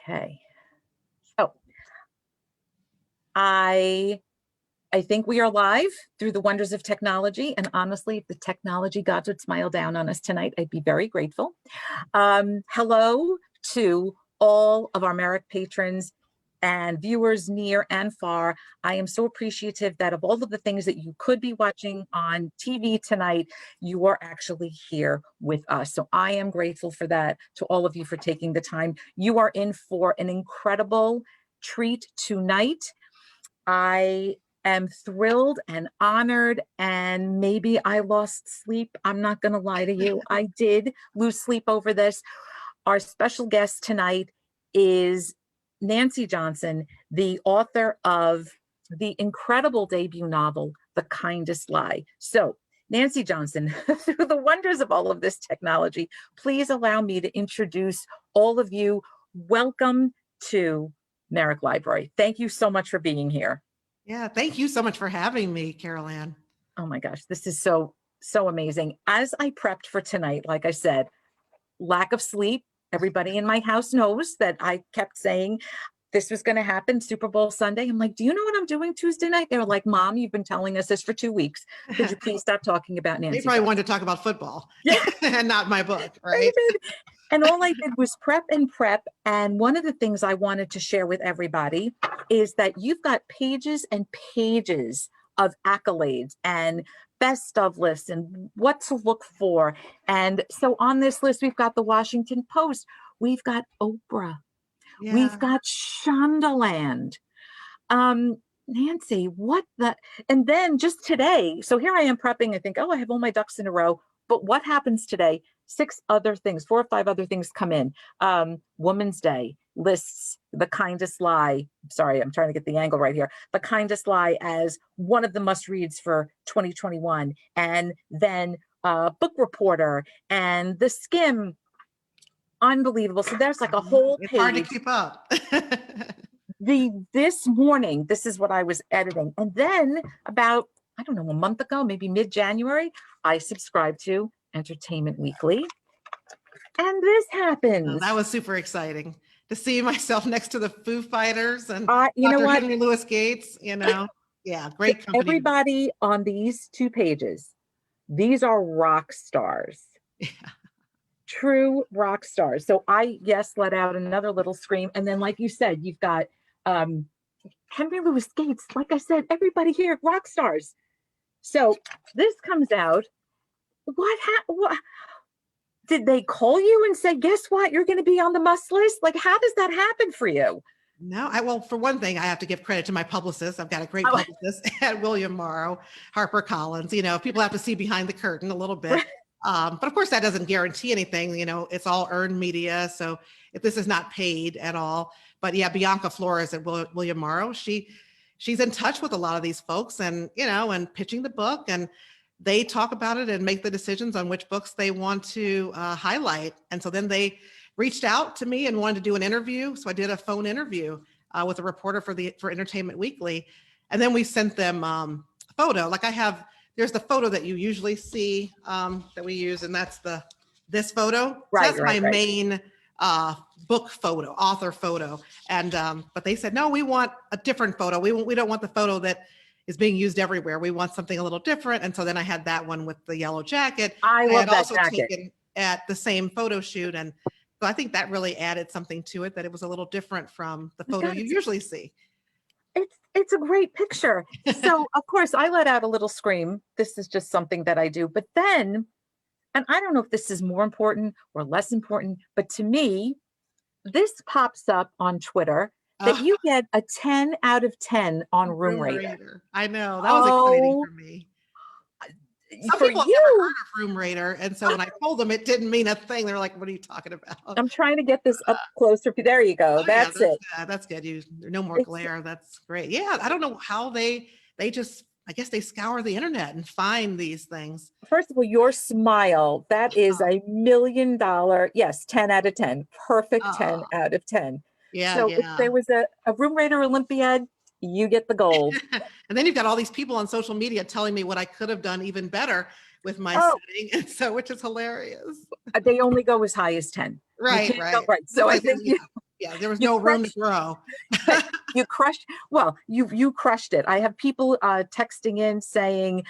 Okay. So I think we are live through the wonders of technology. And honestly, if the technology gods would smile down on us tonight, I'd be very grateful. Hello to all of our Merrick patrons and viewers near and far. I am so appreciative that of all of the things that you could be watching on TV tonight, you are actually here with us. So I am grateful for that, to all of you for taking the time. You are in for an incredible treat tonight. I am thrilled and honored, and maybe I lost sleep. I'm not going to lie to you. I did lose sleep over this. Our special guest tonight is Nancy Johnson, the author of the incredible debut novel, The Kindest Lie. So, Nancy Johnson, through the wonders of all of this technology, please allow me to introduce all of you. Welcome to Merrick Library. Thank you so much for being here. Yeah, thank you so much for having me, Carol Ann. Oh my gosh, this is so amazing. As I prepped for tonight, like I said, lack of sleep. Everybody in my house knows that I kept saying this was going to happen Super Bowl Sunday. I'm like, do you know what I'm doing Tuesday night? They were like, Mom, you've been telling us this for 2 weeks. Could you please stop talking about Nancy? They probably wanted to talk about football, and not my book, right? And all I did was prep and prep. And one of the things I wanted to share with everybody is that you've got pages and pages of accolades and best of lists and what to look for. And so on this list, we've got the Washington Post, we've got Oprah, we've got Shondaland. Nancy, what the, and then just today, so here I am prepping, I think, oh, I have all my ducks in a row. But what happens today? 4 or 5 other things come in. Women's Day lists The Kindest Lie. Sorry, I'm trying to get the angle right here. The Kindest Lie as one of the must reads for 2021. And then Book Reporter and The Skim. Unbelievable. So there's like a whole page. It's hard to keep up. This morning, this is what I was editing. And then about, I don't know, a month ago, maybe mid-January, I subscribed to Entertainment Weekly. And this happens. Oh, that was super exciting to see myself next to the Foo Fighters and you know Dr. what? Henry Louis Gates, yeah, great company. Everybody on these 2 pages, these are rock stars. Yeah. True rock stars. So I, yes, let out another little scream. And then, like you said, you've got Henry Louis Gates. Like I said, everybody here, rock stars. So this comes out. What did they call you and say, guess what? You're going to be on the must list? Like, how does that happen for you? No, well, for one thing, I have to give credit to my publicist. I've got a great publicist at William Morrow, HarperCollins. People have to see behind the curtain a little bit. But of course, that doesn't guarantee anything. It's all earned media. So if this is not paid at all, but yeah, Bianca Flores at William Morrow, she's in touch with a lot of these folks and, and pitching the book, and they talk about it and make the decisions on which books they want to highlight. And so then they reached out to me and wanted to do an interview. So I did a phone interview with a reporter for Entertainment Weekly. And then we sent them a photo. Like there's the photo that you usually see that we use, and that's this photo. Right, so that's my main book photo, author photo. And but they said, no, we want a different photo. We don't want the photo that is being used everywhere. We want something a little different. And so then I had that one with the yellow jacket. I love that also jacket. Taken at the same photo shoot. And so I think that really added something to it, that it was a little different from the photo you usually see. It's a great picture. So of course I let out a little scream. This is just something that I do. But then, and I don't know if this is more important or less important, but to me, this pops up on Twitter that you get a 10 out of 10 on RoomRater. I know, that was exciting for me. Some people have never heard of RoomRater, and so when I told them, it didn't mean a thing. They're like, "What are you talking about?" I'm trying to get this up closer. There you go. That's it. That's good. No more glare. That's great. Yeah, I don't know how they just. I guess they scour the internet and find these things. First of all, your smile, that is $1 million. Yes, 10 out of 10. Perfect 10 out of 10. Yeah. So if there was a RoomRater Olympiad, you get the gold. And then you've got all these people on social media telling me what I could have done even better with my setting, and so which is hilarious. They only go as high as 10. Right. So I think Yeah, there was You no room to crushed, grow. you crushed, well, you crushed it. I have people texting in saying,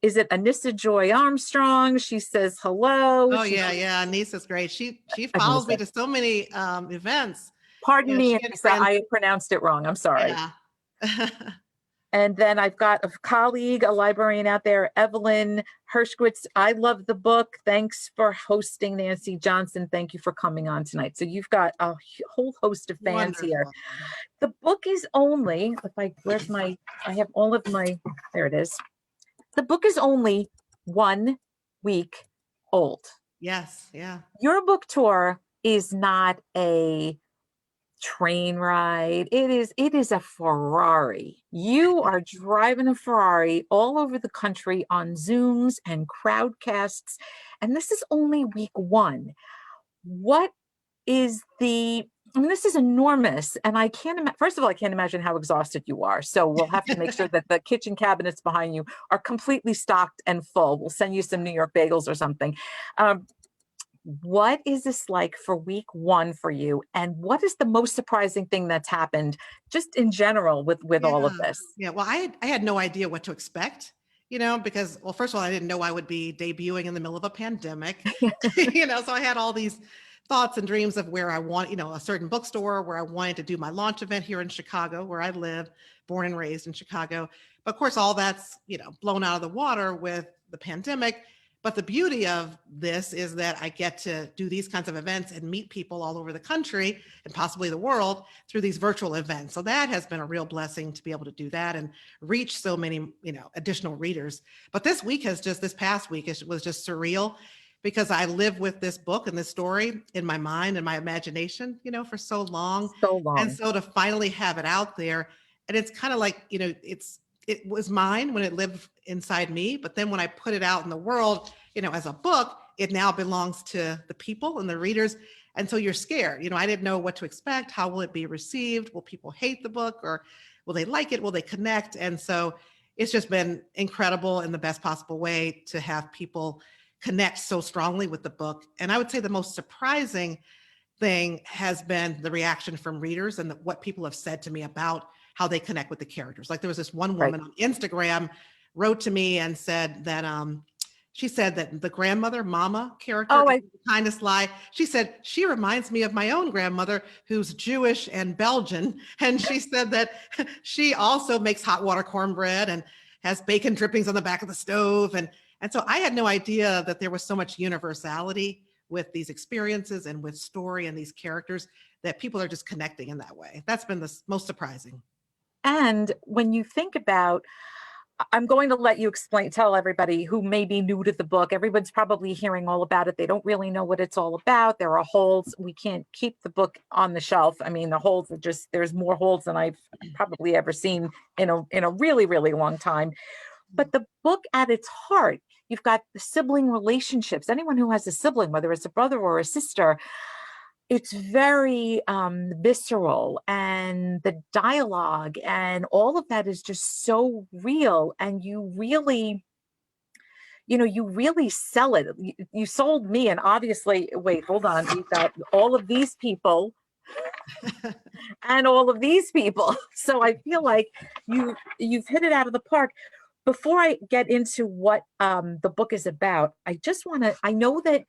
is it Anissa Joy Armstrong? She says hello. Oh She, yeah, yeah. Anissa's great. She follows me Anissa. to so many events. Pardon me, She had Anissa, friends. I pronounced it wrong. I'm sorry. Yeah. And then I've got a colleague, a librarian out there, Evelyn Hershkowitz. I love the book. Thanks for hosting, Nancy Johnson. Thank you for coming on tonight. So you've got a whole host of fans here. Wonderful. The book is only, where's my, I have all of my, there it is. The book is only 1 week old. Yes, yeah. Your book tour is not a train ride. It is a Ferrari. You are driving a Ferrari all over the country on Zooms and crowdcasts, and this is only week one. What is the I mean, this is enormous, and I can't first of all, I can't imagine how exhausted you are. So we'll have to make sure that the kitchen cabinets behind you are completely stocked and full. We'll send you some New York bagels or something. Um, what is this like for week one for you? And what is the most surprising thing that's happened just in general with Yeah. all of this? Yeah. Well, I had no idea what to expect, because, well, first of all, I didn't know I would be debuting in the middle of a pandemic, so I had all these thoughts and dreams of where I want, a certain bookstore where I wanted to do my launch event here in Chicago, where I live, born and raised in Chicago. But of course, all that's, blown out of the water with the pandemic. But the beauty of this is that I get to do these kinds of events and meet people all over the country and possibly the world through these virtual events. So that has been a real blessing to be able to do that and reach so many, additional readers. But this past week, it was just surreal because I live with this book and this story in my mind and my imagination, for so long. So And long. so to finally have it out there, and it's kind of like, it was mine when it lived inside me, but then when I put it out in the world, as a book, it now belongs to the people and the readers. And so you're scared. I didn't know what to expect. How will it be received? Will people hate the book, or will they like it? Will they connect? And so it's just been incredible in the best possible way to have people connect so strongly with the book. And I would say the most surprising thing has been the reaction from readers and what people have said to me about how they connect with the characters. Like there was this one Right. woman on Instagram wrote to me and said that she said that the grandmother mama character Oh, is the kindest lie. She said she reminds me of my own grandmother who's Jewish and Belgian. And she said that she also makes hot water cornbread and has bacon drippings on the back of the stove. And so I had no idea that there was so much universality with these experiences and with story and these characters that people are just connecting in that way. That's been the most surprising. and when you think about, I'm going to let you tell everybody who may be new to the book. Everyone's probably hearing all about it. They don't really know what it's all about. There are holes. We can't keep the book on the shelf. I mean, the holes are there's more holes than I've probably ever seen in a really, really long time. But the book at its heart, you've got the sibling relationships. Anyone who has a sibling, whether it's a brother or a sister, it's very visceral, and the dialogue and all of that is just so real. And you really sell it. You sold me. And obviously, wait, hold on. We've got all of these people and all of these people. So I feel like you've hit it out of the park. Before I get into what the book is about, I know that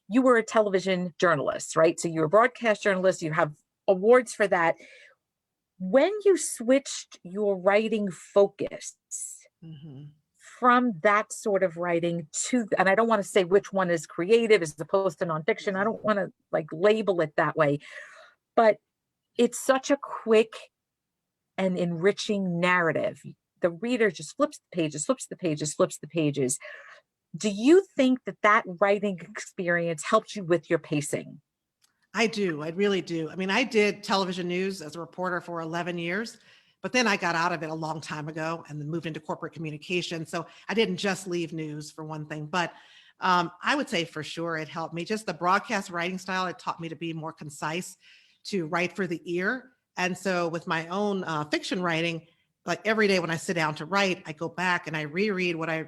you were a television journalist, right? So you're a broadcast journalist, you have awards for that. When you switched your writing focus Mhm. from that sort of writing and I don't want to say which one is creative as opposed to nonfiction, I don't want to label it that way, but it's such a quick and enriching narrative. The reader just flips the pages, flips the pages, flips the pages. Do you think that writing experience helped you with your pacing? I do. I really do. I mean, I did television news as a reporter for 11 years, but then I got out of it a long time ago and then moved into corporate communication. So I didn't just leave news for one thing, but I would say for sure it helped me. Just the broadcast writing style, it taught me to be more concise, to write for the ear. And so with my own fiction writing, like every day when I sit down to write, I go back and I reread what I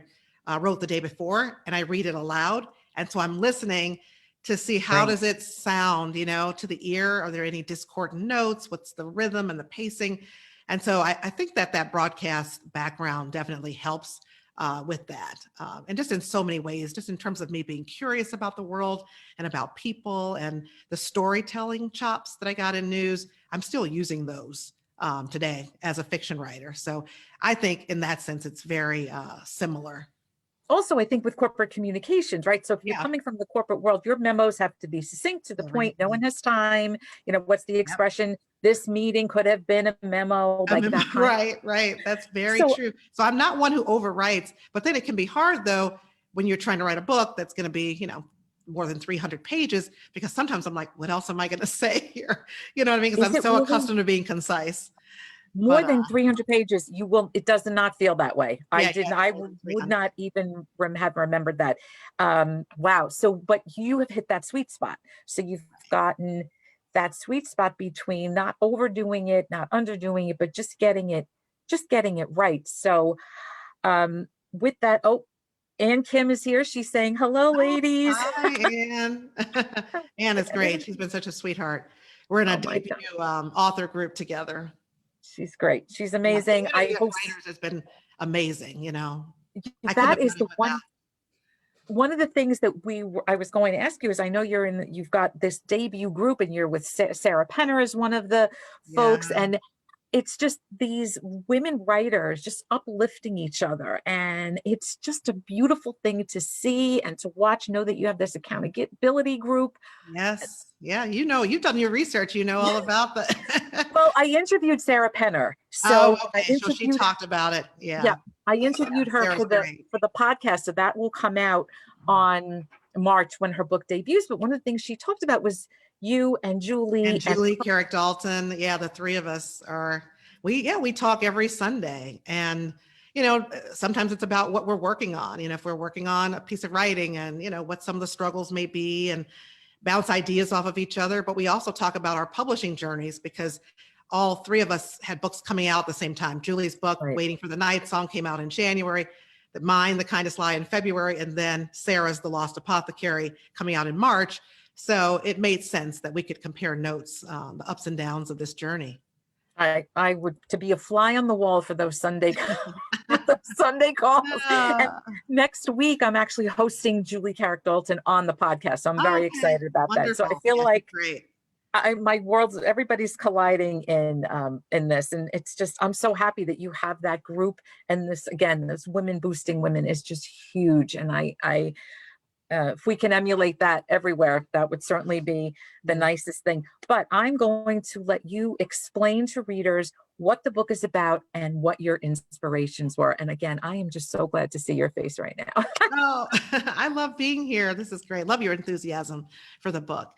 wrote the day before and I read it aloud. And so I'm listening to see how Right. does it sound, to the ear? Are there any discordant notes? What's the rhythm and the pacing? And so I think that broadcast background definitely helps with that. And just in so many ways, just in terms of me being curious about the world and about people and the storytelling chops that I got in news, I'm still using those today as a fiction writer. So I think in that sense, it's very similar. Also, I think with corporate communications, right? So if you're Yeah. coming from the corporate world, your memos have to be succinct to the point. No Everything. one has time. What's the Yep. expression? This meeting could have been a memo, like that kind. Right, right. That's very So true. So I'm not one who overwrites, but then it can be hard though when you're trying to write a book that's going to be, more than 300 pages, because sometimes I'm like, what else am I going to say here? You know what I mean? Because is I'm it so really accustomed to being concise. more But than 300 pages? It does not feel that way. yeah, yeah, it's I more than would 300. not even have remembered that. Wow. So, but you have hit that sweet spot. So you've gotten that sweet spot between not overdoing it, not underdoing it, but just getting it right. So, with that, oh, Ann Kim is here. She's saying, hello, Oh, ladies. hi, Anne. Anne is great. She's been such a sweetheart. We're in a Oh my debut God. author group together. She's great. She's Yeah, amazing. getting I young host writers has been amazing. I couldn't that have is done it the without. one of the things that I was going to ask you is I know you've got this debut group and you're with Sarah Penner as one of the Yeah. folks, and it's just these women writers just uplifting each other, and it's just a beautiful thing to see and to watch. Know that you have this accountability group. Yes. Yeah. You've done your research. You know all about the. Well, I interviewed Sarah Penner, Oh, so I okay. So she interviewed talked about it. yeah, Yeah. I Yeah. interviewed her Sarah's great. for the podcast, so that will come out on March when her book debuts. But one of the things she talked about was you and And Julie and Julie Carrick Dalton. Yeah. The three of us we talk every Sunday. And, sometimes it's about what we're working on. If we're working on a piece of writing and, what some of the struggles may be and bounce ideas off of each other. But we also talk about our publishing journeys because all three of us had books coming out at the same time. Julie's book, right. Waiting for the Night Song, came out in January. Mine, The Kindest Lie, in February. And then Sarah's The Lost Apothecary coming out in March. So it made sense that we could compare notes, the ups and downs of this journey. I would to be a fly on the wall for those Sunday the Sunday calls. And Ah, next week I'm actually hosting Julie Carrick Dalton on the podcast. So I'm very okay, excited about that. So I wonderful. feel Yeah, she's like great. my world's everybody's colliding in this, and it's just I'm so happy that you have that group, and this women boosting women is just huge, and I if we can emulate that everywhere, that would certainly be the Yeah. nicest thing. But I'm going to let you explain to readers what the book is about and what your inspirations were. And again, I am just so glad to see your face right now. Oh, I love being here. This is great. Love your enthusiasm for the book.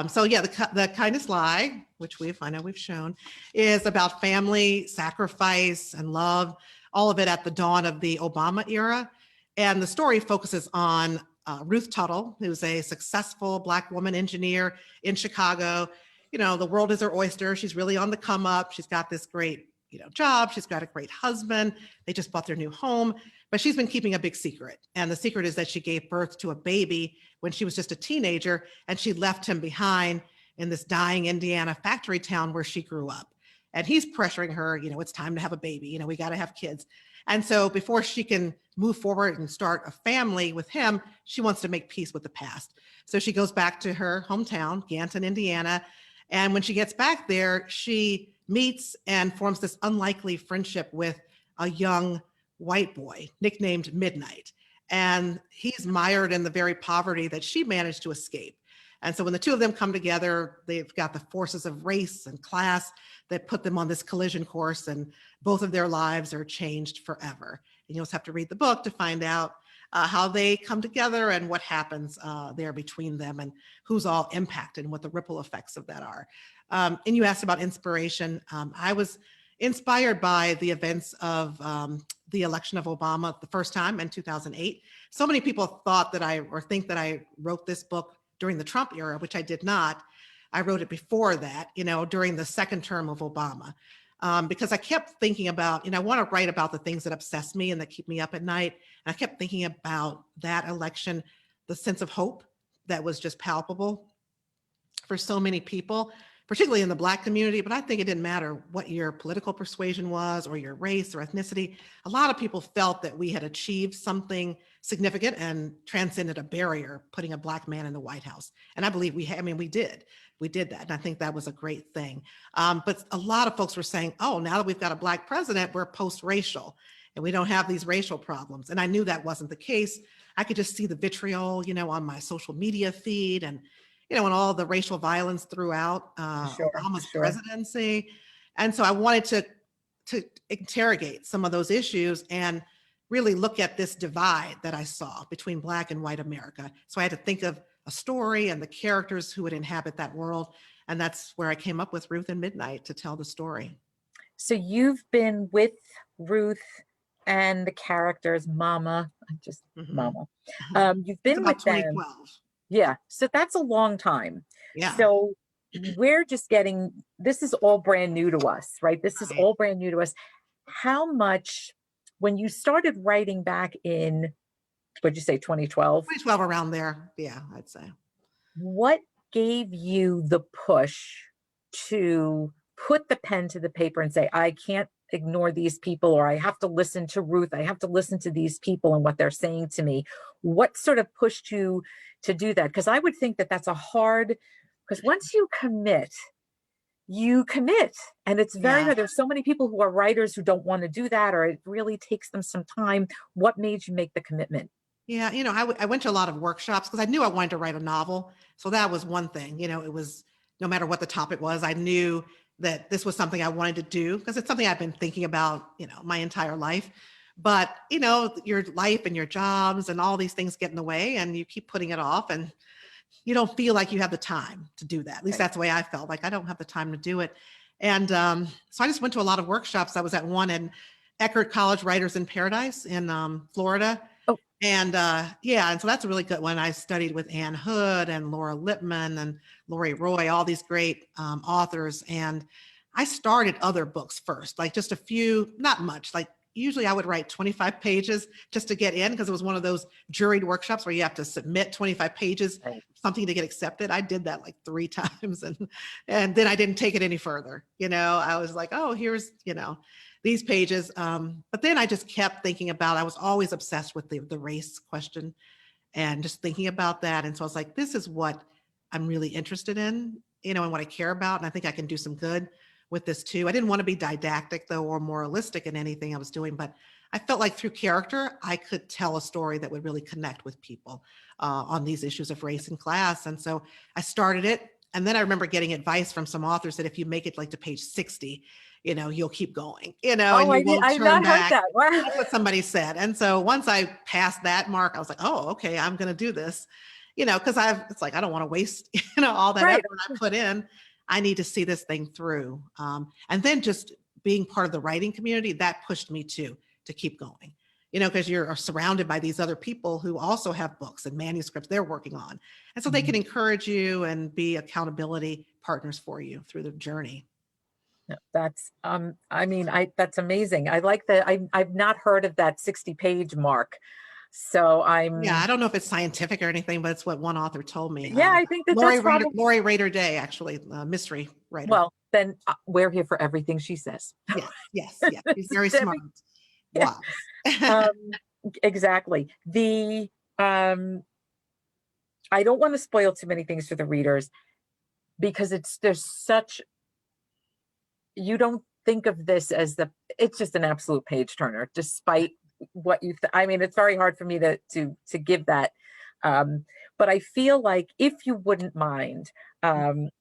So yeah, the Kindest Lie, which I know we've shown, is about family, sacrifice, and love. All of it at the dawn of the Obama era, and the story focuses on Ruth Tuttle, who's a successful Black woman engineer in Chicago. The world is her oyster. She's really on the come up. She's got this great job. She's got a great husband. They just bought their new home. But she's been keeping a big secret. And the secret is that she gave birth to a baby when she was just a teenager, and she left him behind in this dying Indiana factory town where she grew up. And he's pressuring her, it's time to have a baby, we got to have kids. And so before she can move forward and start a family with him, she wants to make peace with the past. So she goes back to her hometown, Ganton, Indiana. And when she gets back there, she meets and forms this unlikely friendship with a young white boy nicknamed Midnight. And he's mired in the very poverty that she managed to escape. And so when the two of them come together, they've got the forces of race and class that put them on this collision course, and both of their lives are changed forever. And you'll just have to read the book to find out how they come together and what happens there between them and who's all impacted and what the ripple effects of that are. And you asked about inspiration. I was inspired by the events of the election of Obama the first time in 2008. So many people thought think that I wrote this book during the Trump era, which I did not. I wrote it before that, during the second term of Obama, because I kept thinking about, I want to write about the things that obsess me and that keep me up at night. And I kept thinking about that election, the sense of hope that was just palpable for so many people, particularly in the Black community. But I think it didn't matter what your political persuasion was or your race or ethnicity. A lot of people felt that we had achieved something significant and transcended a barrier, putting a Black man in the White House. And I believe we did. We did that. And I think that was a great thing. But a lot of folks were saying, oh, now that we've got a Black president, we're post-racial and we don't have these racial problems. And I knew that wasn't the case. I could just see the vitriol, on my social media feed and, and all the racial violence throughout Obama's presidency. And so I wanted to interrogate some of those issues and really look at this divide that I saw between Black and white America. So I had to think of a story and the characters who would inhabit that world. And that's where I came up with Ruth and Midnight to tell the story. So you've been with Ruth and the characters, Mama, Mama. You've been with them. 2012. Yeah. So that's a long time. Yeah. So we're just this is all brand new to us, right? This is all brand new to us. How much, when you started writing back in, what'd you say, 2012? 2012, around there. Yeah, I'd say. What gave you the push to put the pen to the paper and say, I can't ignore these people, or I have to listen to Ruth, I have to listen to these people and what they're saying to me? What sort of pushed you to do that? Because I would think that that's because once you commit, and it's very hard. There's so many people who are writers who don't want to do that, or it really takes them some time. What made you make the commitment? Yeah, I went to a lot of workshops because I knew I wanted to write a novel. So that was one thing. It was, no matter what the topic was, I knew that this was something I wanted to do because it's something I've been thinking about, my entire life. But, your life and your jobs and all these things get in the way and you keep putting it off and you don't feel like you have the time to do that. At least that's the way I felt, like I don't have the time to do it. And so I just went to a lot of workshops. I was at one in Eckerd College, Writers in Paradise in Florida. And and so that's a really good one. I studied with Ann Hood and Laura Lippman and Lori Roy, all these great authors. And I started other books first, like just a few, not much. Like usually I would write 25 pages just to get in, because it was one of those juried workshops where you have to submit 25 pages, something to get accepted. I did that like 3 times and then I didn't take it any further. I was like, oh, here's, these pages. But then I just kept thinking about, I was always obsessed with the race question and just thinking about that. And so I was like, this is what I'm really interested in, and what I care about. And I think I can do some good with this too. I didn't want to be didactic though, or moralistic in anything I was doing, but I felt like through character, I could tell a story that would really connect with people on these issues of race and class. And so I started it. And then I remember getting advice from some authors that if you make it like to page 60, you'll keep going, and you won't turn back. Heard that. Wow. That's what somebody said. And so once I passed that mark, I was like, oh, okay, I'm going to do this, because it's like, I don't want to waste, all that effort I put in. I need to see this thing through. And then just being part of the writing community, that pushed me to keep going, because you're surrounded by these other people who also have books and manuscripts they're working on. And so they can encourage you and be accountability partners for you through the journey. That's, that's amazing. I like that. I've not heard of that 60-page mark. So I don't know if it's scientific or anything, but it's what one author told me. Yeah, I think Lori Rader Day, actually, mystery writer. Well, then we're here for everything she says. Yes. She's very smart. Wow. Exactly. I don't want to spoil too many things for the readers, because you don't think of this as it's just an absolute page turner, despite what you it's very hard for me to give that, but I feel like, if you wouldn't mind,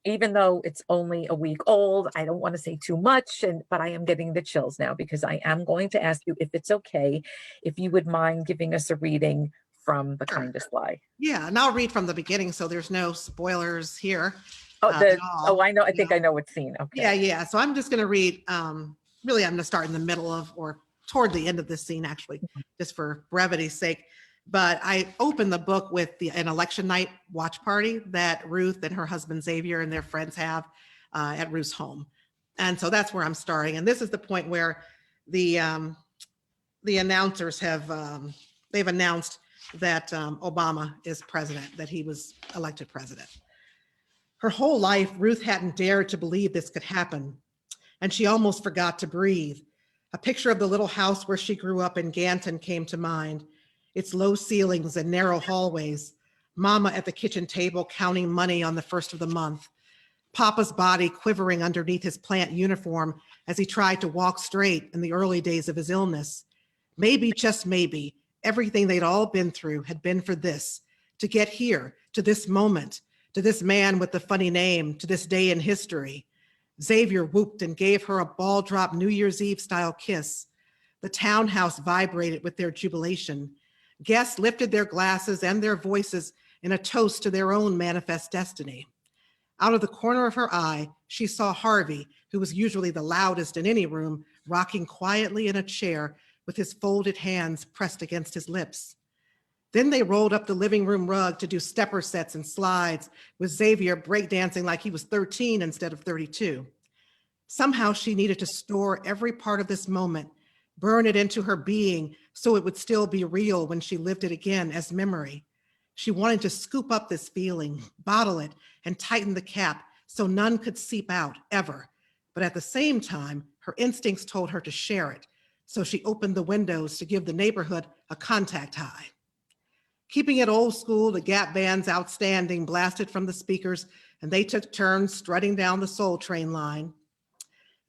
even though it's only a week old, I don't want to say too much, but I am getting the chills now, because I am going to ask you, if it's okay, if you would mind giving us a reading from The Kindest Lie. Yeah, and I'll read from the beginning, so there's no spoilers here. I know. I think I know what scene. Okay. Yeah. So I'm just going to read. Really, I'm going to start in the middle of, or toward the end of this scene, actually, just for brevity's sake. But I opened the book with an election night watch party that Ruth and her husband Xavier and their friends have at Ruth's home, and so that's where I'm starting. And this is the point where the announcers have they've announced that Obama is president, that he was elected president. Her whole life, Ruth hadn't dared to believe this could happen, and she almost forgot to breathe. A picture of the little house where she grew up in Ganton came to mind, its low ceilings and narrow hallways, Mama at the kitchen table counting money on the first of the month, Papa's body quivering underneath his plant uniform as he tried to walk straight in the early days of his illness. Maybe, just maybe, everything they'd all been through had been for this, to get here, to this moment, to this man with the funny name, to this day in history. Xavier whooped and gave her a ball drop New Year's Eve style kiss. The townhouse vibrated with their jubilation. Guests lifted their glasses and their voices in a toast to their own manifest destiny. Out of the corner of her eye, she saw Harvey, who was usually the loudest in any room, rocking quietly in a chair with his folded hands pressed against his lips. Then they rolled up the living room rug to do stepper sets and slides, with Xavier breakdancing like he was 13 instead of 32. Somehow she needed to store every part of this moment, burn it into her being so it would still be real when she lived it again as memory. She wanted to scoop up this feeling, bottle it, and tighten the cap so none could seep out ever. But at the same time, her instincts told her to share it, so she opened the windows to give the neighborhood a contact high. Keeping it old school, the Gap Band's Outstanding blasted from the speakers, and they took turns strutting down the Soul Train line.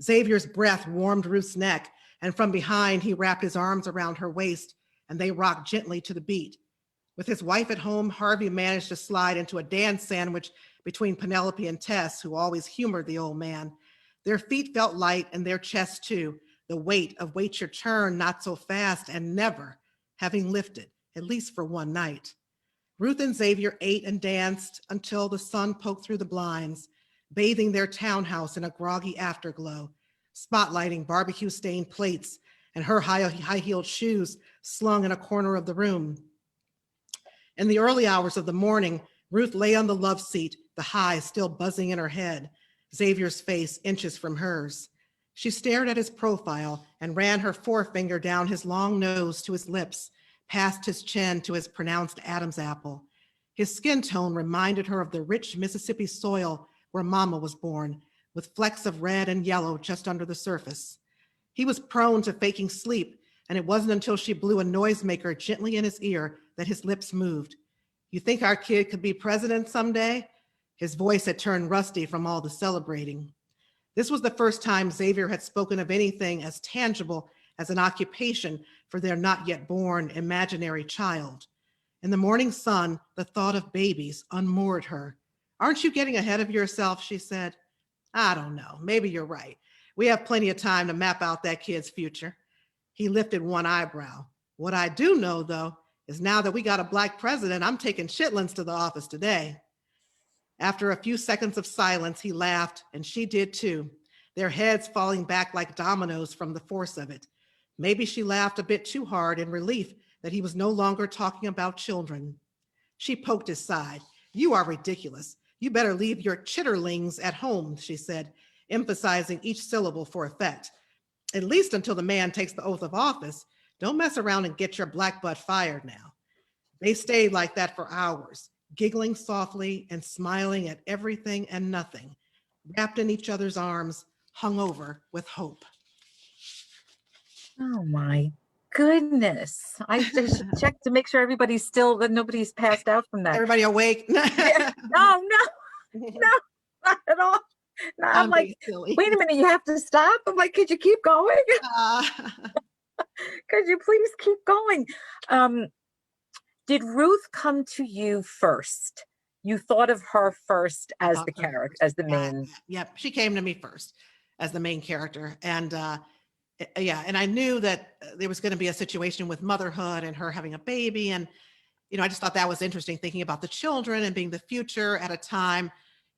Xavier's breath warmed Ruth's neck, and from behind, he wrapped his arms around her waist, and they rocked gently to the beat. With his wife at home, Harvey managed to slide into a dance sandwich between Penelope and Tess, who always humored the old man. Their feet felt light, and their chests too, the weight of wait your turn, not so fast, and never having lifted, at least for one night. Ruth and Xavier ate and danced until the sun poked through the blinds, bathing their townhouse in a groggy afterglow, spotlighting barbecue-stained plates and her high-heeled shoes slung in a corner of the room. In the early hours of the morning, Ruth lay on the love seat, the high still buzzing in her head, Xavier's face inches from hers. She stared at his profile and ran her forefinger down his long nose to his lips, past his chin to his pronounced Adam's apple. His skin tone reminded her of the rich Mississippi soil where Mama was born, with flecks of red and yellow just under the surface. He was prone to faking sleep, and it wasn't until she blew a noisemaker gently in his ear that his lips moved. "You think our kid could be president someday?" His voice had turned rusty from all the celebrating. This was the first time Xavier had spoken of anything as tangible as an occupation for their not yet born imaginary child. In the morning sun, the thought of babies unmoored her. "Aren't you getting ahead of yourself?" she said. "I don't know. Maybe you're right. We have plenty of time to map out that kid's future." He lifted one eyebrow. "What I do know, though, is now that we got a Black president, I'm taking chitlins to the office today." After a few seconds of silence, he laughed, and she did too, their heads falling back like dominoes from the force of it. Maybe she laughed a bit too hard in relief that he was no longer talking about children. She poked his side. "You are ridiculous. You better leave your chitterlings at home," she said, emphasizing each syllable for effect. "At least until the man takes the oath of office. Don't mess around and get your black butt fired now." They stayed like that for hours, giggling softly and smiling at everything and nothing, wrapped in each other's arms, hung over with hope. Oh my goodness. I just checked to make sure everybody's still, that nobody's passed out from that. Everybody awake? Yeah. No, not at all. No, I'm like, silly. wait a minute, you have to stop? I'm like, could you keep going? Could you please keep going? Did Ruth come to you first? You thought of her first as the character, as the main. Yep, she came to me first as the main character. And yeah, and I knew that there was going to be a situation with motherhood and her having a baby. And, I just thought that was interesting, thinking about the children and being the future at a time,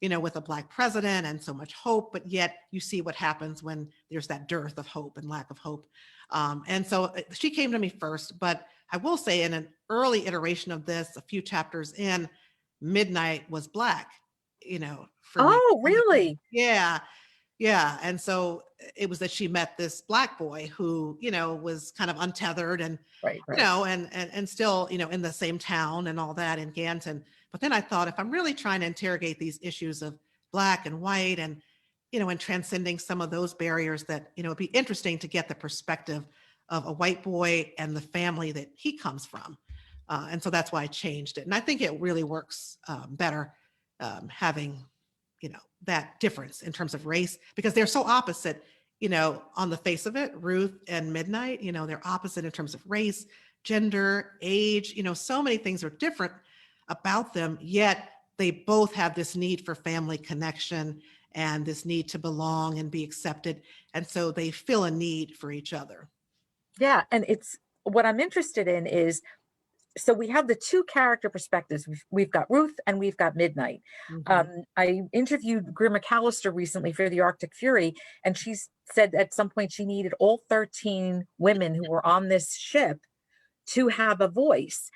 with a Black president and so much hope, but yet you see what happens when there's that dearth of hope and lack of hope. And so she came to me first, but I will say in an early iteration of this, a few chapters in, Midnight was Black, for me. Oh, really? Yeah. Yeah. And so it was that she met this Black boy who, was kind of untethered and, Right, right. and still, in the same town and all that in Ganton. But then I thought, if I'm really trying to interrogate these issues of Black and white and, and transcending some of those barriers, that, it'd be interesting to get the perspective of a white boy and the family that he comes from. And so that's why I changed it. And I think it really works better having that difference in terms of race, because they're so opposite, on the face of it. Ruth and Midnight, they're opposite in terms of race, gender, age, so many things are different about them, yet they both have this need for family connection and this need to belong and be accepted. And so they feel a need for each other. Yeah. And it's what I'm interested in is, so we have the two character perspectives. We've got Ruth and we've got Midnight. Mhm. I interviewed Greer McAllister recently for the Arctic Fury, and she said at some point she needed all 13 women who were on this ship to have a voice.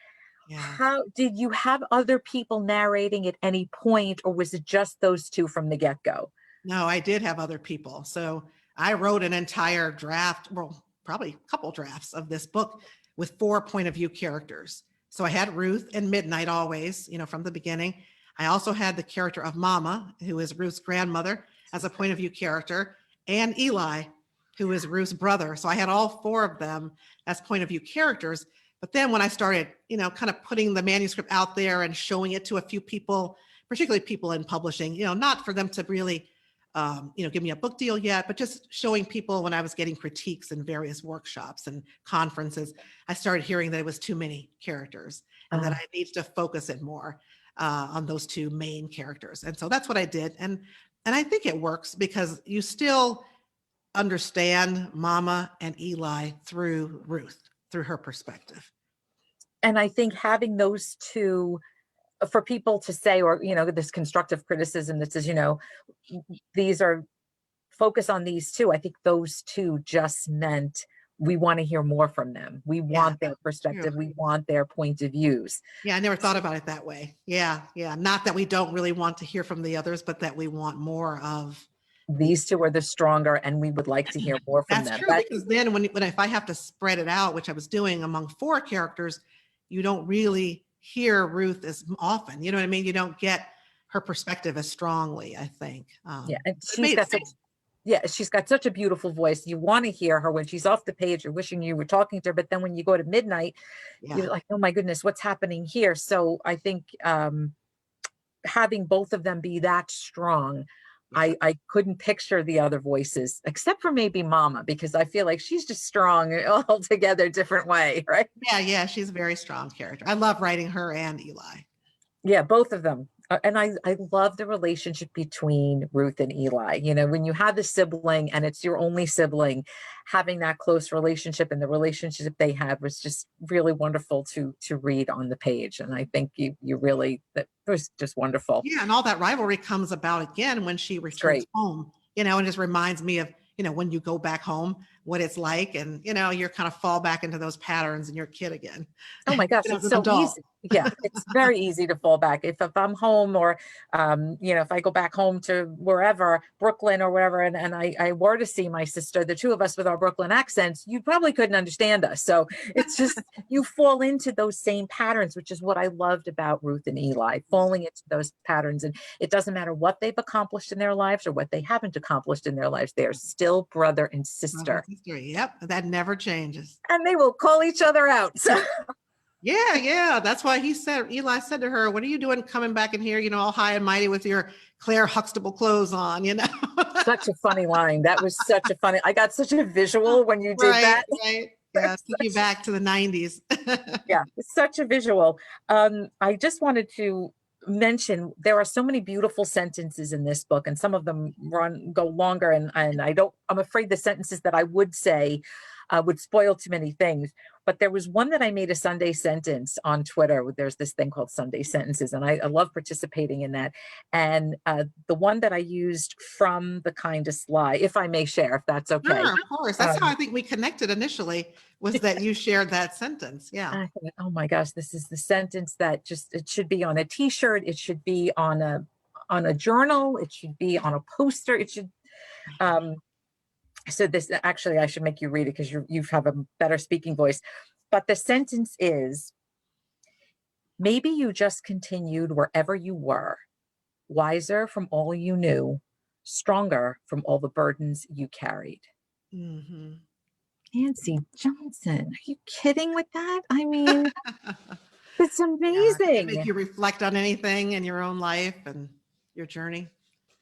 Yeah. How did you have other people narrating at any point, or was it just those two from the get-go? No, I did have other people. So I wrote an entire draft, well, probably a couple drafts of this book with 4 point of view characters. So I had Ruth and Midnight always, from the beginning. I also had the character of Mama, who is Ruth's grandmother, as a point of view character, and Eli, who is Ruth's brother. So I had all 4 of them as point of view characters. But then when I started, kind of putting the manuscript out there and showing it to a few people, particularly people in publishing, not for them to really give me a book deal yet, but just showing people when I was getting critiques in various workshops and conferences, I started hearing that it was too many characters and that I needed to focus it more on those 2 main characters. And so that's what I did. And I think it works because you still understand Mama and Eli through Ruth, through her perspective. And I think having those two, for people to say, or this constructive criticism that says, these are, focus on these two, I think those two just meant we want to hear more from them. We want their perspective. True. We want their point of views. Yeah, I never thought about it that way. Yeah, yeah. Not that we don't really want to hear from the others, but that we want more of These two are the stronger, and we would like to hear more from That's them. true, because then when if I have to spread it out, which I was doing among 4 characters, you don't really hear Ruth as often. You know what I mean? You don't get her perspective as strongly, I think. Yeah, and It made sense. she's got such a beautiful voice. You want to hear her when she's off the page. You're wishing you were talking to her, but then when you go to Midnight, you're Yeah. like, oh my goodness, what's happening here? So I think having both of them be that strong, Yeah. I couldn't picture the other voices except for maybe Mama, because I feel like she's just strong altogether different way, right? Yeah, yeah, she's a very strong character. I love writing her and Eli. Yeah, both of them. And I love the relationship between Ruth and Eli. When you have the sibling and it's your only sibling, having that close relationship and the relationship they had was just really wonderful to read on the page. And I think you really, that was just wonderful. Yeah, and all that rivalry comes about again when she It's returns great. home, and just reminds me of, when you go back home, what it's like, and, you're kind of fall back into those patterns and you're a kid again, Oh my gosh, as it's an so adult. easy. Yeah, it's very easy to fall back. If I'm home, or if I go back home to wherever, Brooklyn or wherever, and I were to see my sister, the two of us with our Brooklyn accents, you probably couldn't understand us. So it's just, you fall into those same patterns, which is what I loved about Ruth and Eli, falling into those patterns. And it doesn't matter what they've accomplished in their lives or what they haven't accomplished in their lives. They are still brother and sister. History. Yep, that never changes. And they will call each other out. So Yeah, yeah. That's why Eli said to her, "What are you doing coming back in here, all high and mighty with your Claire Huxtable clothes on, such a funny line. That was such a funny, I got such a visual when you did Right, that. right. Yeah, took you back to the 90s. Yeah, such a visual. I just wanted to mention there are so many beautiful sentences in this book, and some of them go longer, and I'm afraid the sentences that I would say would spoil too many things. But there was one that I made a Sunday sentence on Twitter. There's this thing called Sunday sentences, and I love participating in that. And the one that I used from The Kindest Lie, if I may share, if that's okay. Sure, of course. That's how I think we connected initially, was that you shared that sentence. Yeah. I thought, oh my gosh, this is the sentence that it should be on a t-shirt. It should be on a journal. It should be on a poster. So this, actually, I should make you read it because you have a better speaking voice. But the sentence is, maybe you just continued wherever you were, wiser from all you knew, stronger from all the burdens you carried. Mhm. Nancy Johnson, are you kidding with that? I mean, it's Yeah, does it make amazing. you reflect on anything in your own life and your journey?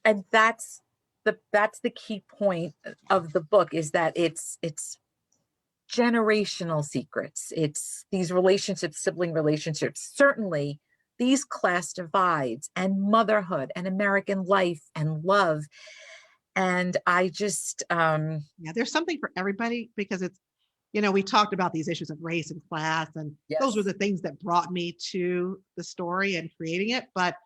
And that's the key point of the book, is that it's generational secrets. It's these relationships, sibling relationships, certainly these class divides and motherhood and American life and love. And I just, Yeah, there's something for everybody because it's, we talked about these issues of race and class, and those were yes, the things that brought me to the story and creating it. But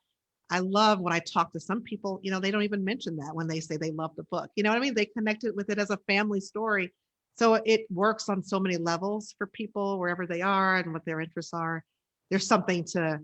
I love when I talk to some people, they don't even mention that when they say they love the book. You know what I mean? They connected with it as a family story. So it works on so many levels for people wherever they are and what their interests are. There's something to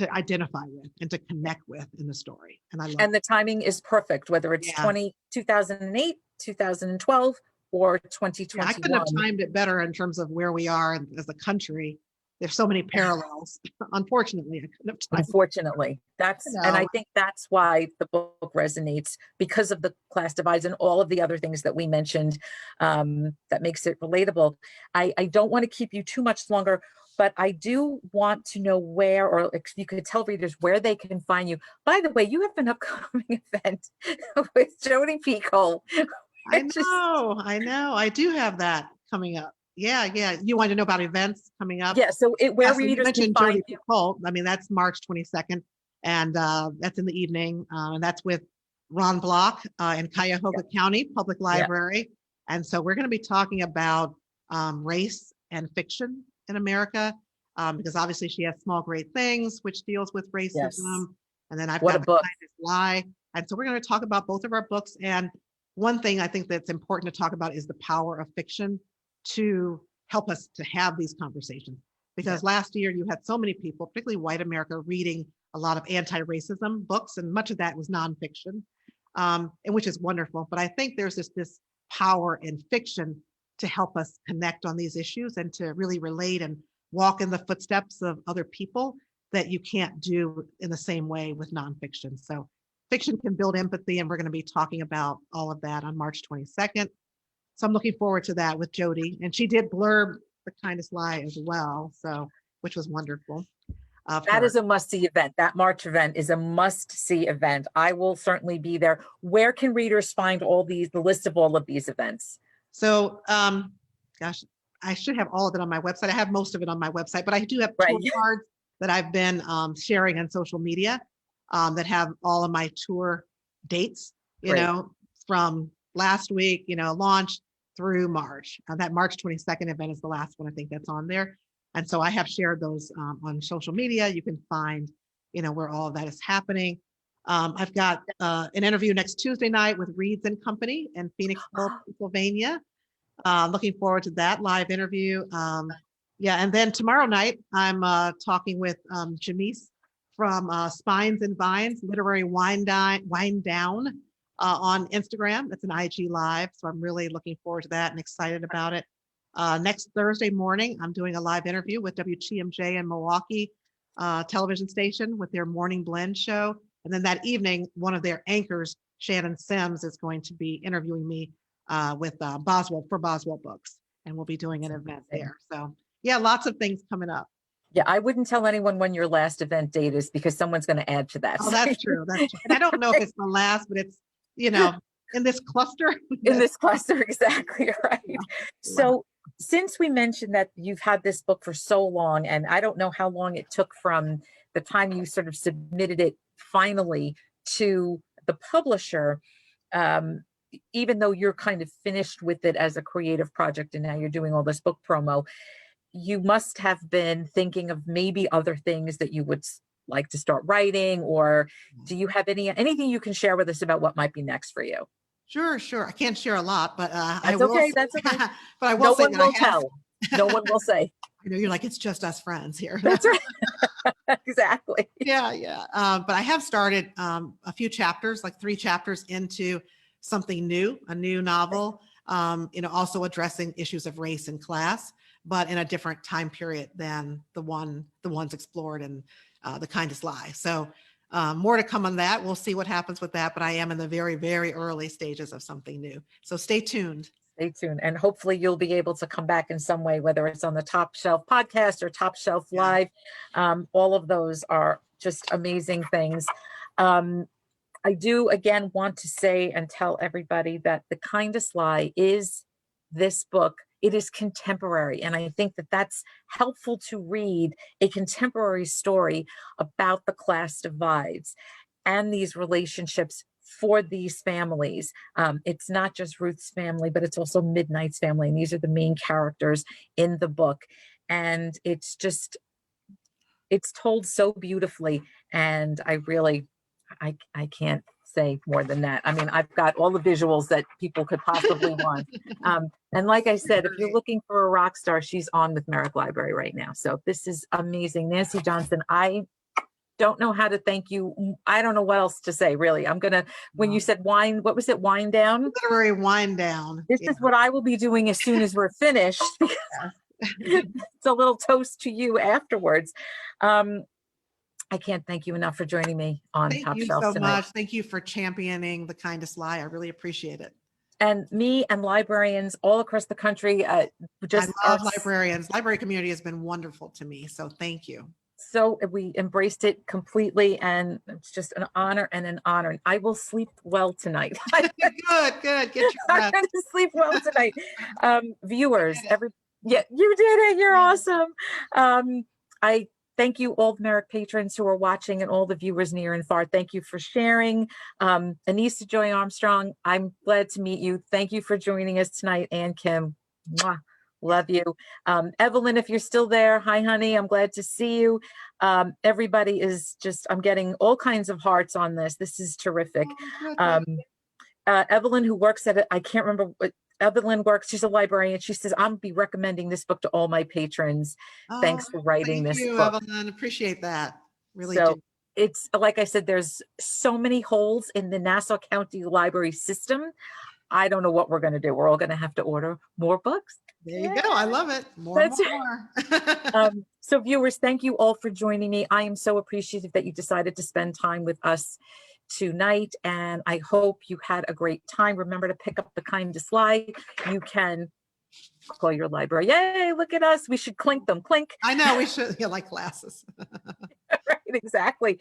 identify with and to connect with in the story. And I love and the timing is perfect, whether it. it's Yeah. 2008, 2012, or Yeah, I couldn't have 2021. timed it better in terms of where we are as a country. There's so many parallels. Unfortunately, I couldn't have timed it. Unfortunately, and I think that's why the book resonates, because of the class divides and all of the other things that we mentioned, that makes it relatable. I don't want to keep you too much longer, but I do want to know where, or if you could tell readers where they can find you. By the way, you have an upcoming event with Jodi Picoult. I know, I know. I do have that coming up. Yeah, yeah. You want to know about events coming up? Yeah, so Yeah, where so you readers can mentioned find Jodi you. Picoult. I mean, that's March 22nd, and that's in the evening, and that's with Ron Block in Yeah, Cuyahoga County Public yeah, Library. And so we're going to be talking about race and fiction in America, because obviously she has Small Great Things, which deals with yes. racism, and then I've What a got The book. Kindest Lie. And so we're going to talk about both of our books. And one thing I think that's important to talk about is the power of fiction to help us to have these conversations. Yeah. Because last year you had so many people, particularly white America, reading a lot of anti-racism books, and much of that was nonfiction, and which is wonderful. But I think there's this power in fiction to help us connect on these issues and to really relate and walk in the footsteps of other people that you can't do in the same way with nonfiction. So fiction can build empathy, and we're going to be talking about all of that on March 22nd. So I'm looking forward to that with Jodi, and she did blurb The Kindest Lie as well, so which was wonderful of That her. is a must-see event. That March event is a must-see event. I will certainly be there. Where can readers find the list of all of these events? So, gosh, I should have all of it on my website. I have most of it on my website, but I do have Right. tour cards that I've been sharing on social media that have all of my tour dates, Great. from last week, launch through March. That March 22nd event is the last one I think that's on there. And so I have shared those on social media. You can find, where all of that is happening. I've got an interview next Tuesday night with Reeds and Company in Phoenixville, Pennsylvania. Looking forward to that live interview. Yeah, and then tomorrow night I'm talking with Jamise from Spines and Vines Literary Wine Down on Instagram. That's an IG live, so I'm really looking forward to that and excited about it. Next Thursday morning, I'm doing a live interview with WTMJ in Milwaukee television station with their Morning Blend show. And then that evening, one of their anchors, Shannon Sims, is going to be interviewing me with Boswell for Boswell Books. And we'll be doing an event there. So yeah, lots of things coming up. Yeah, I wouldn't tell anyone when your last event date is, because someone's going to add to that. Oh, that's true. That's true. And I don't know if it's the last, but it's, in this cluster. In this cluster, exactly right. Yeah. So since we mentioned that you've had this book for so long, and I don't know how long it took from the time you sort of submitted it finally to the publisher, even though you're kind of finished with it as a creative project and now you're doing all this book promo, you must have been thinking of maybe other things that you would like to start writing, or do you have anything you can share with us about what might be next for you? Sure, sure. I can't share a lot, but I That's will okay. say, That's okay. but I will No say one that will I have, tell. No one will say. I know you're like, it's just us friends here. That's right. Exactly. Yeah, yeah. But I have started a few chapters, like 3 chapters into something new, a new novel, also addressing issues of race and class, but in a different time period than the ones explored in The Kindest Lie. So more to come on that. We'll see what happens with that, but I am in the very, very early stages of something new. So stay tuned. Stay tuned. And hopefully you'll be able to come back in some way, whether it's on the Top Shelf podcast or Top Shelf Live. All of those are just amazing things. I do again want to say and tell everybody that The Kindest Lie is this book. It is contemporary. And I think that that's helpful to read a contemporary story about the class divides and these relationships for these families. It's not just Ruth's family, but it's also Midnight's family. And these are the main characters in the book. And it's told so beautifully. And I can't say more than that. I mean, I've got all the visuals that people could possibly want. And like I said, if you're looking for a rock star, she's on with Merrick Library right now. So this is amazing. Nancy Johnson, I don't know how to thank you. I don't know what else to say, really. When you said wine, what was it? Wind down? Literary wind down. This is what I will be doing as soon as we're finished. It's a little toast to you afterwards. I can't thank you enough for joining me on Top Shelf tonight. Thank you so much. Thank you for championing The Kindest Lie. I really appreciate it. And me and librarians all across the country. I love librarians. Library community has been wonderful to me. So thank you. So we embraced it completely, and it's just an honor and an honor. I will sleep well tonight. Good. Get your rest. I'm going to sleep well tonight. Viewers, you did it. You're awesome. I thank you, all the Merrick patrons who are watching, and all the viewers near and far. Thank you for sharing. Anissa Joy Armstrong, I'm glad to meet you. Thank you for joining us tonight. And Kim, mwah, love you. Evelyn, if you're still there, hi, honey. I'm glad to see you. Everybody is I'm getting all kinds of hearts on this. This is terrific. Evelyn, who works at it, I can't remember what Evelyn works. She's a librarian. She says, I'm be recommending this book to all my patrons. Thanks for writing this book. Evelyn. Appreciate that. Really so do. It's like I said, there's so many holes in the Nassau County Library system. I don't know what we're going to do. We're all going to have to order more books. There you go. I love it. More. So viewers, thank you all for joining me. I am so appreciative that you decided to spend time with us tonight, and I hope you had a great time. Remember to pick up The Kindest Lie. You can call your library. Yay, look at us. We should clink them. Clink. I know, we should. Like glasses. Right, exactly.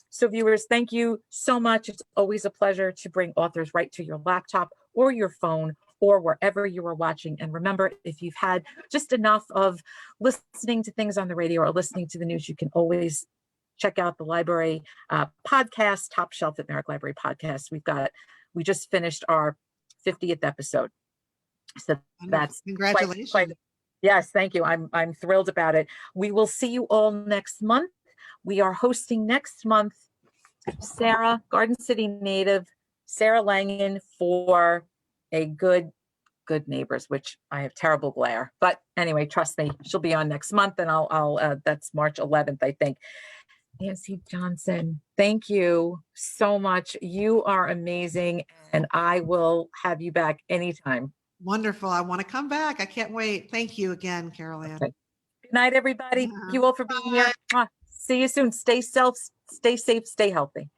So viewers, thank you so much. It's always a pleasure to bring authors right to your laptop or your phone or wherever you are watching. And remember, if you've had just enough of listening to things on the radio or listening to the news, you can always check out the library podcast, Top Shelf at Merrick Library Podcast. We just finished our 50th episode. So that's congratulations. Yes, thank you. I'm thrilled about it. We will see you all next month. We are hosting next month Sarah, Garden City native, Sarah Langen, for a good neighbors, which I have terrible glare. But anyway, trust me, she'll be on next month, and I'll that's March 11th, I think. Nancy Johnson, thank you so much. You are amazing, and I will have you back anytime. Wonderful. I want to come back. I can't wait. Thank you again, Carol Ann. Okay. Good night, everybody. Thank you all for being here. See you soon. Stay safe, stay healthy.